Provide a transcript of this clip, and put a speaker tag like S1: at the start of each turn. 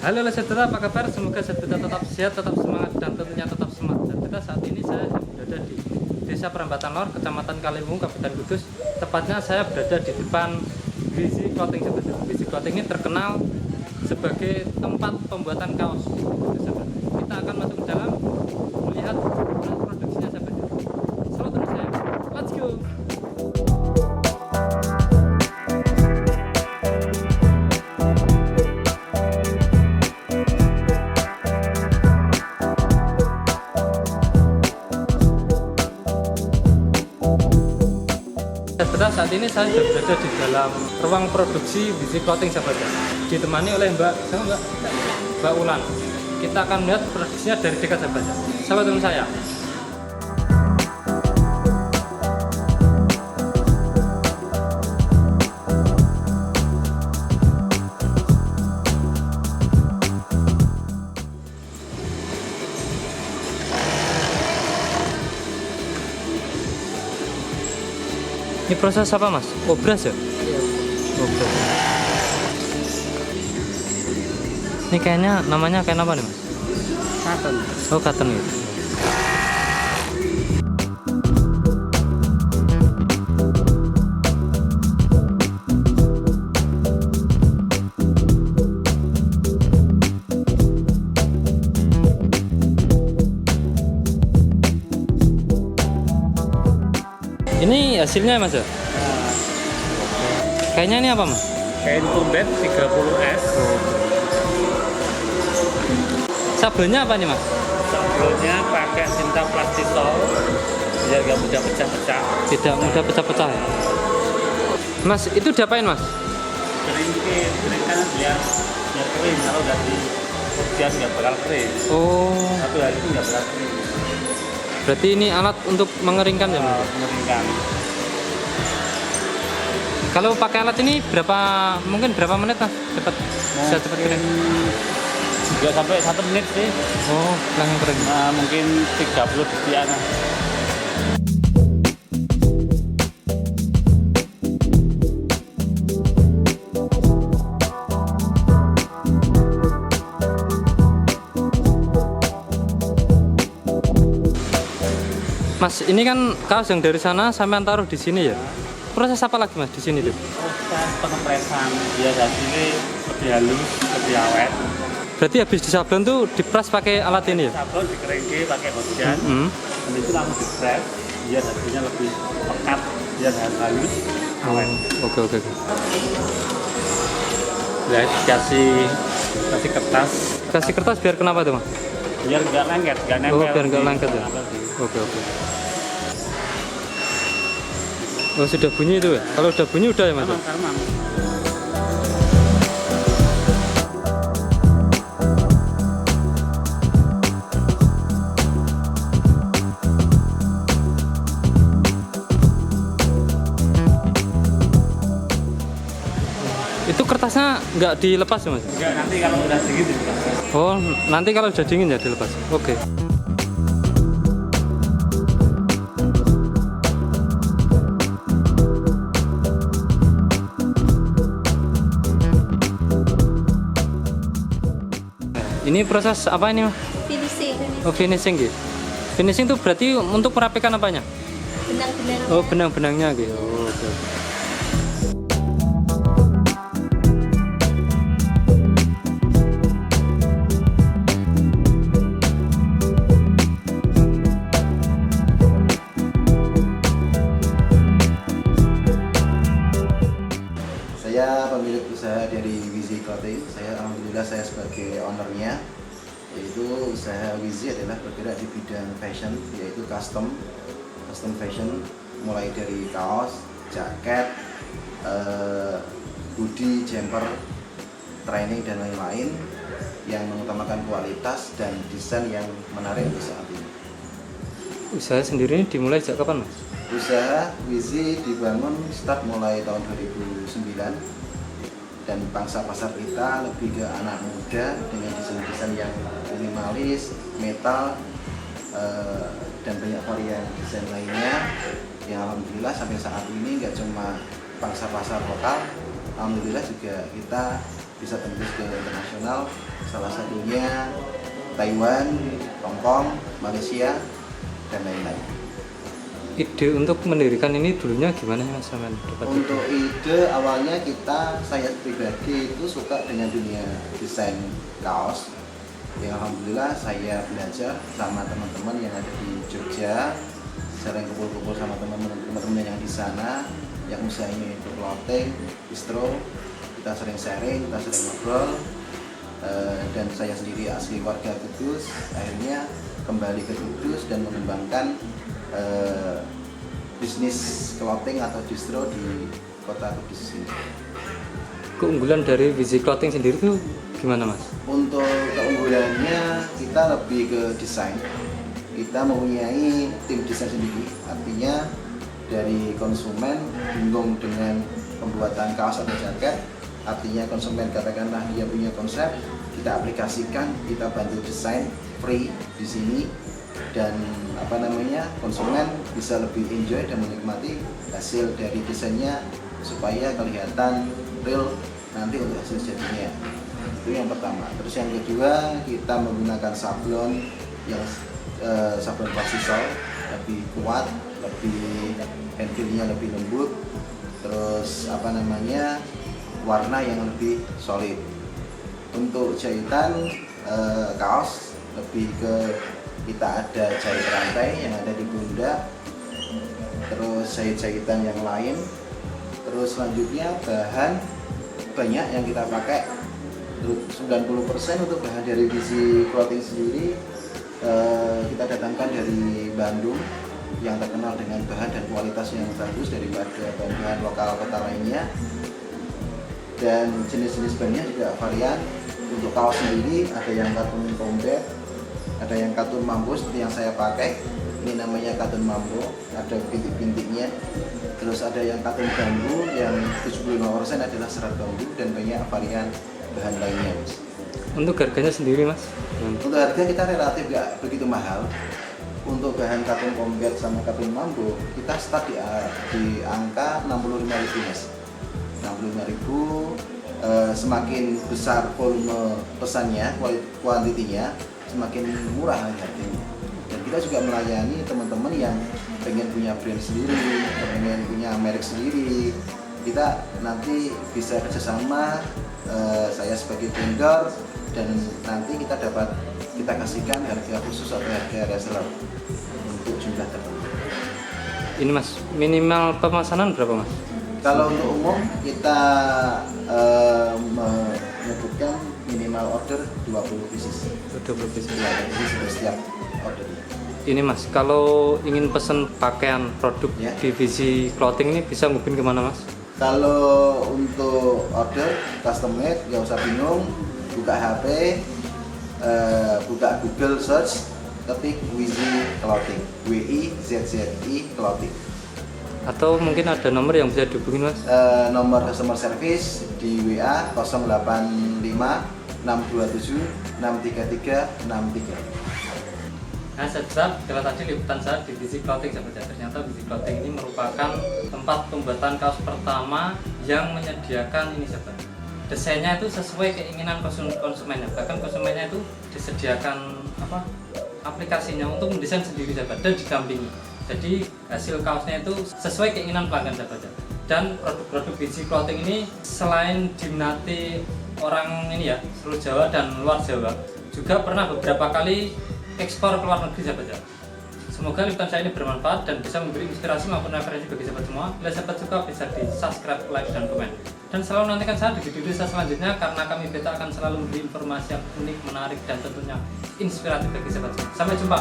S1: Halo saudara, apa kabar? Semoga saudara tetap sehat, tetap semangat, dan tentunya tetap semangat. Saudara, saat ini saya berada di Desa Perambatan Lor, Kecamatan Kaliwungu, Kabupaten Kudus. Tepatnya saya berada di depan Wizi Clothing. Wizi Clothing ini terkenal sebagai tempat pembuatan kaos. Kita akan masuk ke dalam melihat produksinya, sahabat. Selamat dengan saya. Let's go. Saat ini saya sudah berada di dalam ruang produksi Wizi Clothing, sahabat. Ditemani oleh Mbak Ulan. Kita akan melihat produksinya dari dekat, sahabat. Sahabat dengan saya. Ini proses apa, Mas? Obras ya?
S2: Iya.
S1: Obras. Ini kayaknya namanya kayak apa nih, Mas?
S2: Cotton.
S1: Oh, cotton gitu. Ini hasilnya, Mas ya?
S2: Nah,
S1: Kayaknya ini apa, Mas?
S2: kain kumbet 30S.
S1: Sablonnya apa nih, Mas?
S2: Sablonnya pakai tinta plastisol biar gak mudah pecah-pecah.
S1: Tidak mudah pecah-pecah ya? Mas, itu diapain, Mas?
S2: Keringkan biar kering. Kalau udah di hujan nggak bakal kering.
S1: Oh,
S2: Satu hari itu nggak bakal kering.
S1: berarti ini alat untuk mengeringkan ya, Mas?
S2: Mengeringkan.
S1: Kalau pakai alat ini mungkin berapa menit, Mas? Bisa cepat kering?
S2: 2 sampai 1 menit sih.
S1: Oh, langsung kering.
S2: Nah, mungkin 30 detik.
S1: Mas, ini kan kaos yang dari sana sampai taruh di sini ya? Proses apa lagi, Mas, di sini tuh?
S2: Proses pengepresan biar hasilnya lebih halus, lebih awet.
S1: Berarti habis disablon tuh dipres pakai alat ini ya?
S2: Sablon dikeringke pakai hujan. Dan itu langsung dipres biar hasilnya lebih pekat, biar halus, awet.
S1: Oke.
S2: Ya, kasih kertas.
S1: Kasih kertas biar kenapa tuh, Mas?
S2: Biar nggak lengket, nggak nempel.
S1: Oh, biar nggak
S2: di
S1: lengket ya?
S2: atas.
S1: Oke. Oh, sudah bunyi itu ya? Kalau udah bunyi udah ya, Mas?
S2: Aman.
S1: Itu kertasnya nggak dilepas ya, Mas?
S2: Enggak, nanti kalau udah dingin dilepas.
S1: Oh, nanti kalau udah dingin ya dilepas. Oke. Ini proses apa ini, Mas?
S3: Finishing.
S1: Oh, finishing gitu. Finishing itu berarti untuk merapikan apanya?
S3: Benang-benang.
S1: Oh, benang-benangnya gitu. Oh, oke.
S4: Saya pemilik usaha dari Wizi Clothing. Alhamdulillah saya sebagai ownernya. Yaitu usaha Wizi adalah bergerak di bidang fashion, yaitu custom fashion, mulai dari kaos, jaket, hoodie, jumper, training dan lain-lain yang mengutamakan kualitas dan desain yang menarik untuk saat ini.
S1: Usaha sendiri ini dimulai sejak kapan, Mas?
S4: Usaha Wizi dibangun start mulai tahun 2009 dan pangsa pasar kita lebih ke anak muda dengan desain-desain yang minimalis, metal, dan banyak varian desain lainnya yang alhamdulillah sampai saat ini nggak cuma pangsa pasar lokal, alhamdulillah juga kita bisa tembus ke internasional, salah satunya Taiwan, Hong Kong, Malaysia, dan lain-lain.
S1: Ide untuk mendirikan ini dulunya gimana Mas Saman?
S4: Untuk ide awalnya saya pribadi itu suka dengan dunia desain kaos. Yang alhamdulillah saya belajar sama teman-teman yang ada di Jogja, sering kumpul-kumpul sama teman-teman yang di sana, yang usahanya itu clothing, distro. Kita sering sharing, kita sering ngobrol, dan saya sendiri asli warga Kudus, akhirnya kembali ke Kudus dan mengembangkan bisnis clothing atau distro di kota Kudus ini.
S1: Keunggulan dari Vizi Clothing sendiri itu gimana Mas?
S4: Untuk keunggulannya kita lebih ke desain. Kita mempunyai tim desain sendiri, artinya dari konsumen bingung dengan pembuatan kaos atau jaket, artinya konsumen katakanlah dia punya konsep, kita aplikasikan, kita bantu desain free di sini, dan konsumen bisa lebih enjoy dan menikmati hasil dari desainnya supaya kelihatan real nanti untuk hasil jadinya. Itu yang pertama. Terus yang kedua, kita menggunakan sablon yang sablon plastisol lebih kuat, lebih handfeel-nya lebih lembut, terus warna yang lebih solid. Untuk jahitan kaos lebih ke kita ada jahit rantai yang ada di pundak, terus jahit-jahitan yang lain, terus selanjutnya bahan banyak yang kita pakai. 90% untuk bahan dari Vizi Clothing sendiri kita datangkan dari Bandung yang terkenal dengan bahan dan kualitas yang bagus daripada bahan lokal kota lainnya, dan jenis-jenis bahannya juga varian. Untuk kaos sendiri ada yang katun combat, ada yang katun mambo seperti yang saya pakai, ini namanya katun mambo, ada bintik-bintiknya. Terus ada yang katun bambu yang 75% adalah serat bambu, dan banyak varian bahan lainnya Mas.
S1: Untuk harganya sendiri Mas?
S4: Untuk harga kita relatif gak begitu mahal. Untuk bahan katun combat sama katun mambo kita start di angka 65.000 Mas. 65.000. Semakin besar volume pesannya, kuantitinya, semakin murah harganya. Dan kita juga melayani teman-teman yang pengen punya brand sendiri, pengen punya merek sendiri. Kita nanti bisa kerjasama, saya sebagai vendor, dan nanti kita kasihkan harga khusus atau harga reseller untuk jumlah tertentu.
S1: Ini Mas, minimal pemesanan berapa Mas?
S4: Kalau untuk umum kita menyebutkan minimal order 20 pieces.
S1: 20 pieces.
S4: Ya, jadi sudah setiap order.
S1: Ini Mas, kalau ingin pesen pakaian produk
S4: Ya.
S1: di Vizi Clothing ini bisa ngubungin kemana Mas?
S4: Kalau untuk order custom made, nggak usah bingung, buka HP, buka Google search, ketik Vizi Clothing, WIZZI Clothing.
S1: Atau mungkin ada nomor yang bisa dihubungin Mas?
S4: Nomor customer service di WA 085 627 633 63.
S1: Nah, sahabat, kalau tadi liputan saya di Vizi Clothing, sahabat, ternyata Vizi Clothing ini merupakan tempat pembuatan kaos pertama yang menyediakan ini, sahabat. Desainnya itu sesuai keinginan konsumennya, bahkan konsumennya itu disediakan aplikasinya untuk mendesain sendiri, sahabat, dan didampingi. Jadi hasil kaosnya itu sesuai keinginan pelanggan, sahabat. Dan produk-produk Vizi Clothing ini selain diminati orang ini ya, seluruh Jawa dan luar Jawa, juga pernah beberapa kali ekspor ke luar negeri, sahabat. Semoga liputan saya ini bermanfaat dan bisa memberi inspirasi maupun referensi bagi sahabat semua. Bila sahabat suka bisa di subscribe, like, dan komen. Dan selalu nantikan saya di video saya selanjutnya, karena kami Beta akan selalu memberi informasi yang unik, menarik, dan tentunya inspiratif bagi sahabat semua. Sampai jumpa.